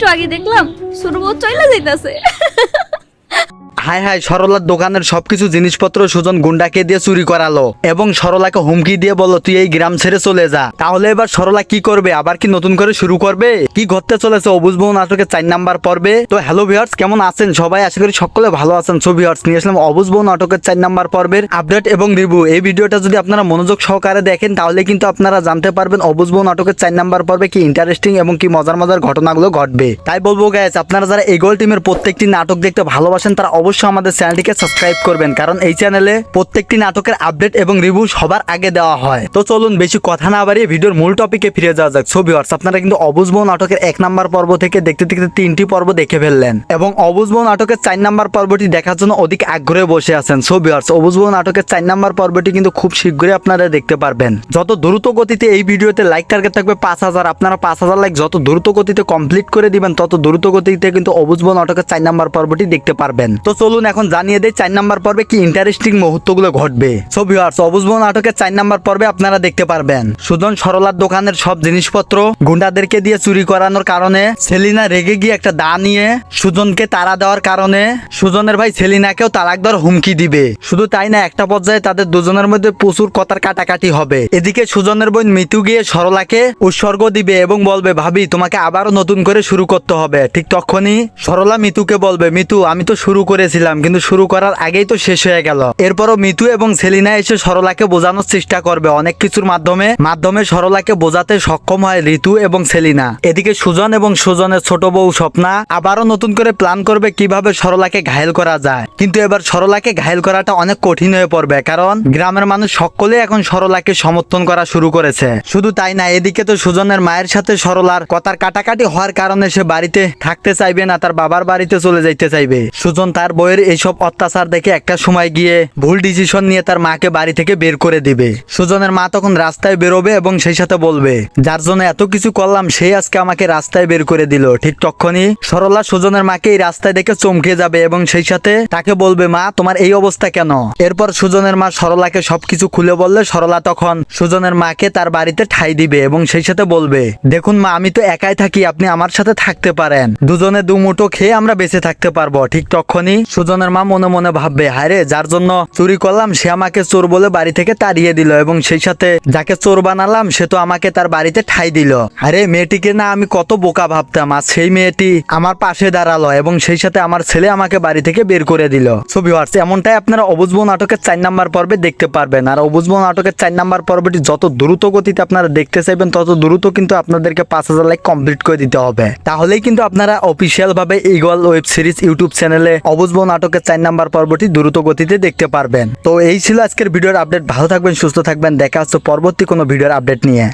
একটু আগে দেখলাম সুরবো চলে যাইতাছে। হায় হায়, সরলার দোকানের সবকিছু জিনিসপত্র সুজন গুন্ডাকে দিয়ে চুরি করালো এবং সরলাকে হুমকি দিয়ে বলল তুই এই গ্রাম ছেড়ে চলে যা। তাহলে এবার সরলা কি করবে? আবার কি নতুন করে শুরু করবে? কি ঘটতে চলেছে অবুঝ বউ নাটকের 4 নাম্বার পর্বে? তো হ্যালো ভিউয়ার্স, কেমন আছেন সবাই? আশা করি সকলে ভালো আছেন। সো ভিউয়ার্স, নিয়ে আসলাম অবুঝ বউ নাটকের 4 নাম্বার পর্বের আপডেট এবং রিভিউ। এই ভিডিওটা যদি আপনারা মনোযোগ সহকারে দেখেন তাহলে কিন্তু আপনারা জানতে পারবেন অবুঝ বউ নাটকের 4 নাম্বার পর্বে কি ইন্টারেস্টিং এবং কি মজার মজার ঘটনাগুলো ঘটবে। তাই বলবো গাইস, আপনারা যারা ইগল টিমের প্রত্যেকটি নাটক দেখতে ভালোবাসেন তারা অবশ্যই আমাদের চ্যানেলটিকে সাবস্ক্রাইব করবেন, কারণ এই চ্যানেলে প্রত্যেকটি নাটকের আপডেট এবং রিভিউ সবার আগে দেওয়া হয়। তো চলুন বেশি কথা না বাড়িয়ে ভিডিওর মূল টপিকে ফিরে যাওয়া যাক। সো ভিউয়ার্স, আপনারা কিন্তু অবুঝ বউ নাটকের 1 নাম্বার পর্ব থেকে দেখতে দেখতে 3টি পর্ব দেখে ফেললেন এবং অবুঝ বউ নাটকের 4 নাম্বার পর্বটি দেখার জন্য অধিক আগ্রহে বসে আছেন। সো ভিউয়ার্স, অবুঝ বউ নাটকের 4 নাম্বার পর্বটি কিন্তু খুব শীঘ্রই আপনারা দেখতে পারবেন। যত দ্রুত গতিতে এই ভিডিওতে লাইক টার্গেট থাকবে 5000, আপনারা 5000 লাইক যত দ্রুত গতিতে কমপ্লিট করে দিবেন তত দ্রুত গতিতে কিন্তু অবুঝ বউ নাটকের 4 নাম্বার পর্বটি দেখতে পারবেন। তো চলুন এখন জানিয়ে দেই 4 নাম্বার পর্বে কি ইন্টারেস্টিং মুহূর্তগুলো ঘটবে। সো ভিউয়ার্স, অবুঝ বউ নাটকের 4 নাম্বার পর্বে আপনারা দেখতে পারবেন সুজন সরলার দোকানের সব জিনিসপত্র গুন্ডাদেরকে দিয়ে চুরি করানোর কারণে সেলিনা রেগে গিয়ে একটা দা নিয়ে সুজনকে তাড়া দেওয়ার কারণে সুজনের ভাই সেলিনাকেও তালাক দেওয়ার হুমকি দিবে। শুধু তাই না, একটা পর্যায়ে তাদের দুজনের মধ্যে প্রচুর কথার কাটাকাটি হবে। এদিকে সুজনের বোন মিতু গিয়ে সরলাকে উৎসর্গ দিবে এবং বলবে ভাবি তোমাকে আবারও নতুন করে শুরু করতে হবে। ঠিক তখনই সরলা মিতুকে বলবে মিতু আমি তো শুরু করেছিলাম কিন্তু শুরু করার আগেই তো শেষ হয়ে গেল। এরপরও মিতু এবং সেলিনা এসে সরলাকে বোঝানোর চেষ্টা করবে অনেক কিছুর মাধ্যমে সরলাকে বোঝাতে সক্ষম হয় ঋতু এবং সেলিনা। এদিকে সুজন এবং সুজনের ছোট বউ স্বপ্না আবারও নতুন করে প্ল্যান করবে কিভাবে সরলাকে ঘায়েল করা যায়। কিন্তু এবার সরলাকে ঘায়েল করাটা অনেক কঠিন হয়ে পড়বে, কারণ গ্রামের মানুষ সকলে এখন সরলাকে সমর্থন করা শুরু করেছে। শুধু তাই না, এদিকে তো সুজনের মায়ের সাথে সরলার কথার কাটাকাটি হওয়ার কারণে সে বাড়িতে থাকতে চাইবে না, তার বাবার বাড়িতে চলে যাইতে চাইবে। সুজন তার বউয়ের এইসব অত্যাচার দেখে একটা সময় গিয়ে ভুল ডিসিশন নিয়ে তার মাকে বাড়ি থেকে বের করে দিবে। সুজনের মা তখন রাস্তায় বেরোবে এবং সেই সাথে বলবে যার জন্য এত কিছু করলাম সেই আজকে আমাকে রাস্তায় বের করে দিল। ঠিক তখনই সরলা সুজনের মাকে এই রাস্তায় দেখে চমকে যাবে এবং সেই সাথে তাকে বলবে মা তোমার এই অবস্থা কেন। এরপর সুজনের মা সরলাকে সবকিছু খুলে বললে সরলা তখন সুজনের মাকে তার বাড়িতে ঠাঁই দিবে এবং সেই সাথে বলবে দেখুন মা আমি তো একাই থাকি, আপনি আমার সাথে থাকতে পারেন, দুজনে দুমুঠো খেয়ে আমরা বেঁচে থাকতে পারবো। ঠিক তখনই সুজনের মা মনে মনে ভাববে হায়রে যার জন্য চুরি করলাম সে আমাকে চোর বলে বাড়ি থেকে তাড়িয়ে দিল এবং সেই সাথে যাকে চোর বানালাম সে তো আমাকে তার বাড়িতে ঠাঁই দিল। আরে মেয়েটিকে না আমি কত বোকা ভাবতাম, আর সেই মেয়েটি আমার পাশে দাঁড়ালো এবং সেই সাথে আমার ছেলে আমাকে বাড়ি থেকে বের করে দিল। সো ভিউয়ার্স, এমনটাই আপনারা অবুঝ বউ নাটকের 4 নাম্বার পর্বে দেখতে পারবেন। আর অবুঝ বউ নাটকের 4 নাম্বার পর্বটি যত দ্রুত গতিতে আপনারা দেখতে চাইবেন তত দ্রুত কিন্তু আপনাদেরকে 5000 লাইক কমপ্লিট করে দিতে হবে। তাহলেই কিন্তু আপনারা অফিসিয়াল ভাবে ইগল ওয়েব সিরিজ ইউটিউব চ্যানেলে অবুঝ বউ নাটকের 4 নাম্বার পর্বটি দ্রুত গতিতে দেখতে পারবেন। তো এই ছিল আজকের ভিডিওর আপডেট। ভালো থাকবেন, সুস্থ থাকবেন, দেখা হচ্ছে পরবর্তী কোনো ভিডিওর আপডেট নিয়ে।